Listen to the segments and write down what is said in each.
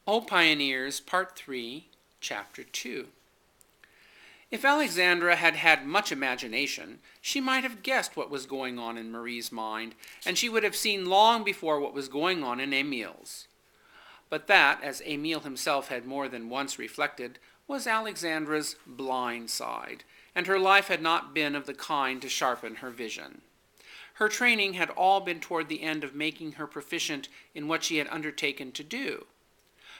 O Pioneers, Part 3, Chapter 2. If Alexandra had had much imagination, she might have guessed what was going on in Marie's mind, and she would have seen long before what was going on in Emile's. But that, as Emile himself had more than once reflected, was Alexandra's blind side, and her life had not been of the kind to sharpen her vision. Her training had all been toward the end of making her proficient in what she had undertaken to do.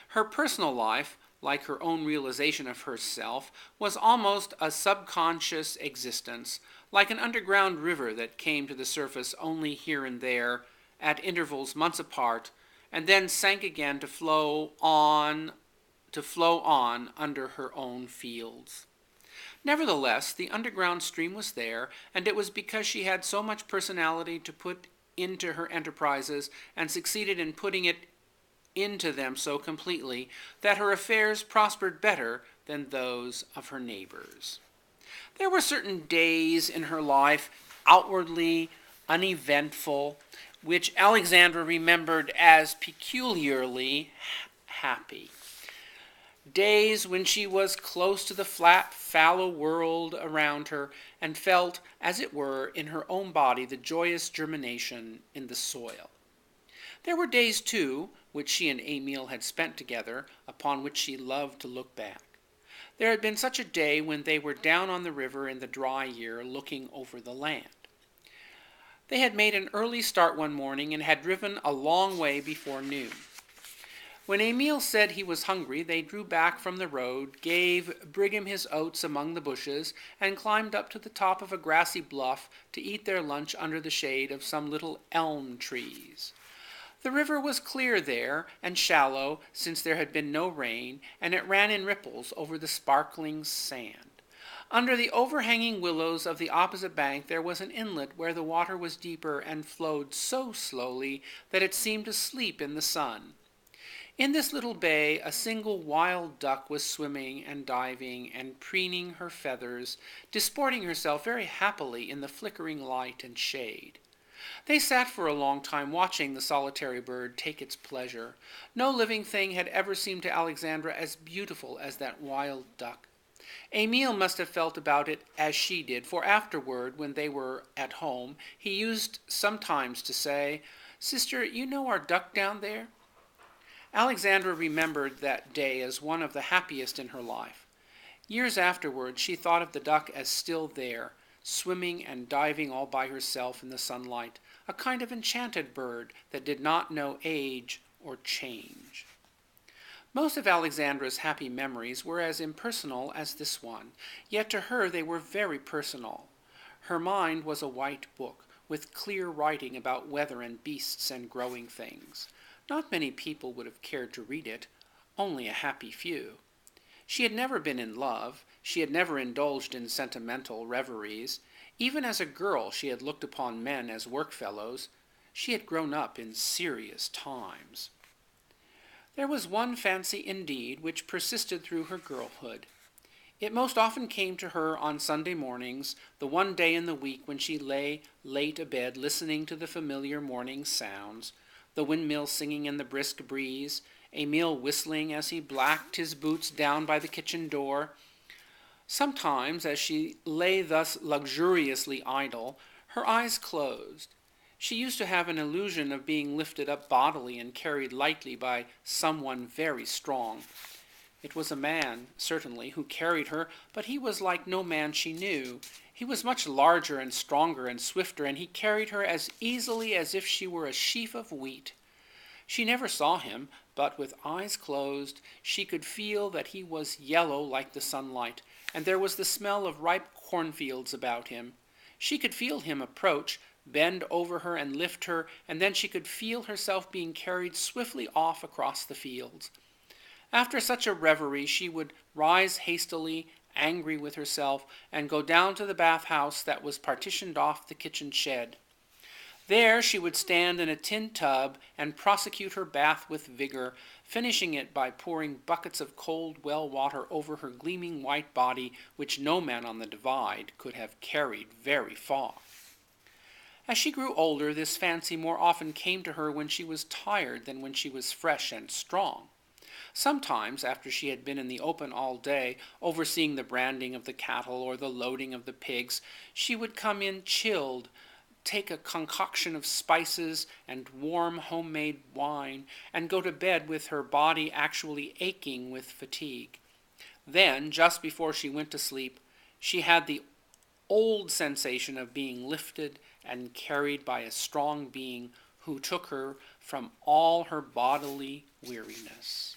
Her personal life, like her own realization of herself, was almost a subconscious existence, like an underground river that came to the surface only here and there, at intervals months apart, and then sank again to flow on under her own fields. Nevertheless, the underground stream was there, and it was because she had so much personality to put into her enterprises and succeeded in putting it into them so completely that her affairs prospered better than those of her neighbors. There were certain days in her life, outwardly uneventful, which Alexandra remembered as peculiarly happy. Days when she was close to the flat, fallow world around her and felt, as it were, in her own body the joyous germination in the soil. There were days, too, which she and Emile had spent together, upon which she loved to look back. There had been such a day when they were down on the river in the dry year, looking over the land. They had made an early start one morning and had driven a long way before noon. When Emile said he was hungry, they drew back from the road, gave Brigham his oats among the bushes, and climbed up to the top of a grassy bluff to eat their lunch under the shade of some little elm trees. The river was clear there and shallow, since there had been no rain, and it ran in ripples over the sparkling sand. Under the overhanging willows of the opposite bank there was an inlet where the water was deeper and flowed so slowly that it seemed to sleep in the sun. In this little bay a single wild duck was swimming and diving and preening her feathers, disporting herself very happily in the flickering light and shade. They sat for a long time watching the solitary bird take its pleasure. No living thing had ever seemed to Alexandra as beautiful as that wild duck. Emile must have felt about it as she did, for afterward, when they were at home, he used sometimes to say, "Sister, you know our duck down there?" Alexandra remembered that day as one of the happiest in her life. Years afterward, she thought of the duck as still there, swimming and diving all by herself in the sunlight, a kind of enchanted bird that did not know age or change. Most of Alexandra's happy memories were as impersonal as this one, yet to her they were very personal. Her mind was a white book, with clear writing about weather and beasts and growing things. Not many people would have cared to read it, only a happy few. She had never been in love, she had never indulged in sentimental reveries. Even as a girl she had looked upon men as work-fellows. She had grown up in serious times. There was one fancy indeed which persisted through her girlhood. It most often came to her on Sunday mornings, the one day in the week when she lay late abed listening to the familiar morning sounds, the windmill singing in the brisk breeze, Emile whistling as he blacked his boots down by the kitchen door. Sometimes, as she lay thus luxuriously idle, her eyes closed. She used to have an illusion of being lifted up bodily and carried lightly by someone very strong. It was a man, certainly, who carried her, but he was like no man she knew. He was much larger and stronger and swifter, and he carried her as easily as if she were a sheaf of wheat. She never saw him, but with eyes closed she could feel that he was yellow like the sunlight, and there was the smell of ripe cornfields about him. She could feel him approach, bend over her and lift her, and then she could feel herself being carried swiftly off across the fields. After such a reverie she would rise hastily, angry with herself, and go down to the bath-house that was partitioned off the kitchen shed. There she would stand in a tin tub and prosecute her bath with vigor, finishing it by pouring buckets of cold well water over her gleaming white body, which no man on the Divide could have carried very far. As she grew older, this fancy more often came to her when she was tired than when she was fresh and strong. Sometimes, after she had been in the open all day, overseeing the branding of the cattle or the loading of the pigs, she would come in chilled, take a concoction of spices and warm homemade wine, and go to bed with her body actually aching with fatigue. Then, just before she went to sleep, she had the old sensation of being lifted and carried by a strong being who took her from all her bodily weariness.